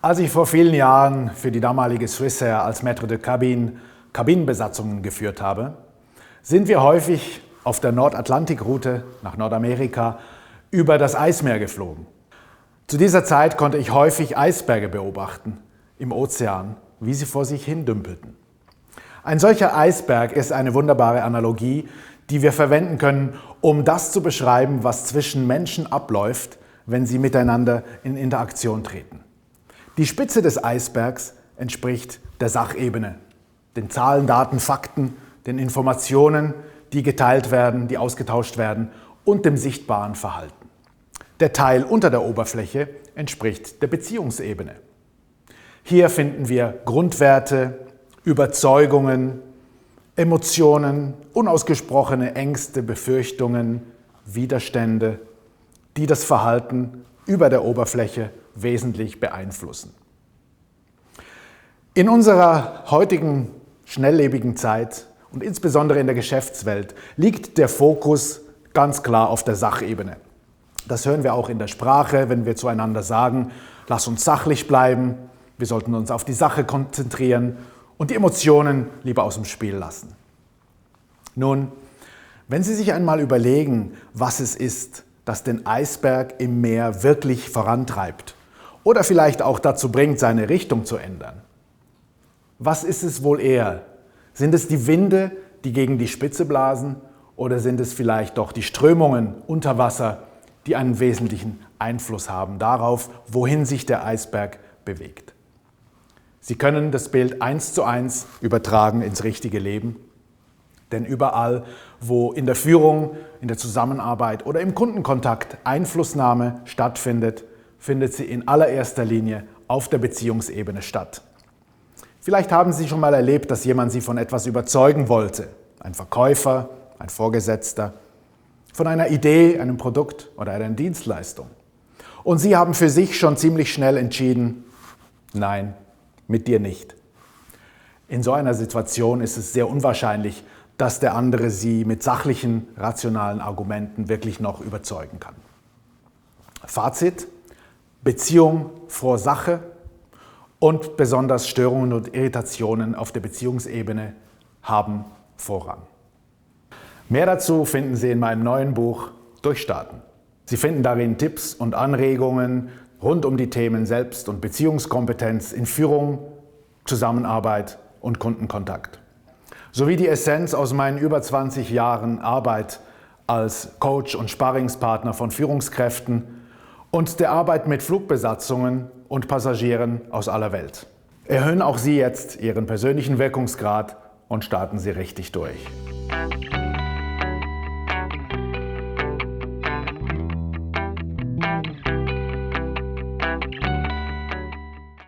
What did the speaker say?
Als ich vor vielen Jahren für die damalige Swissair als Maître de Cabine Kabinenbesatzungen geführt habe, sind wir häufig auf der Nordatlantikroute nach Nordamerika über das Eismeer geflogen. Zu dieser Zeit konnte ich häufig Eisberge beobachten im Ozean, wie sie vor sich hin dümpelten. Ein solcher Eisberg ist eine wunderbare Analogie, die wir verwenden können, um das zu beschreiben, was zwischen Menschen abläuft, wenn sie miteinander in Interaktion treten. Die Spitze des Eisbergs entspricht der Sachebene, den Zahlen, Daten, Fakten, den Informationen, die geteilt werden, die ausgetauscht werden und dem sichtbaren Verhalten. Der Teil unter der Oberfläche entspricht der Beziehungsebene. Hier finden wir Grundwerte, Überzeugungen, Emotionen, unausgesprochene Ängste, Befürchtungen, Widerstände, die das Verhalten über der Oberfläche wesentlich beeinflussen. In unserer heutigen schnelllebigen Zeit und insbesondere in der Geschäftswelt liegt der Fokus ganz klar auf der Sachebene. Das hören wir auch in der Sprache, wenn wir zueinander sagen, lass uns sachlich bleiben, wir sollten uns auf die Sache konzentrieren und die Emotionen lieber aus dem Spiel lassen. Nun, wenn Sie sich einmal überlegen, was es ist, das den Eisberg im Meer wirklich vorantreibt oder vielleicht auch dazu bringt, seine Richtung zu ändern. Was ist es wohl eher? Sind es die Winde, die gegen die Spitze blasen, oder sind es vielleicht doch die Strömungen unter Wasser, die einen wesentlichen Einfluss haben darauf, wohin sich der Eisberg bewegt? Sie können das Bild 1:1 übertragen ins richtige Leben, denn überall, wo in der Führung, in der Zusammenarbeit oder im Kundenkontakt Einflussnahme stattfindet, findet sie in allererster Linie auf der Beziehungsebene statt. Vielleicht haben Sie schon mal erlebt, dass jemand Sie von etwas überzeugen wollte, ein Verkäufer, ein Vorgesetzter, von einer Idee, einem Produkt oder einer Dienstleistung. Und Sie haben für sich schon ziemlich schnell entschieden, nein, mit dir nicht. In so einer Situation ist es sehr unwahrscheinlich, dass der andere Sie mit sachlichen, rationalen Argumenten wirklich noch überzeugen kann. Fazit: Beziehung vor Sache und besonders Störungen und Irritationen auf der Beziehungsebene haben Vorrang. Mehr dazu finden Sie in meinem neuen Buch Durchstarten. Sie finden darin Tipps und Anregungen rund um die Themen Selbst- und Beziehungskompetenz in Führung, Zusammenarbeit und Kundenkontakt. Sowie die Essenz aus meinen über 20 Jahren Arbeit als Coach und Sparringspartner von Führungskräften und der Arbeit mit Flugbesatzungen und Passagieren aus aller Welt. Erhöhen auch Sie jetzt Ihren persönlichen Wirkungsgrad und starten Sie richtig durch.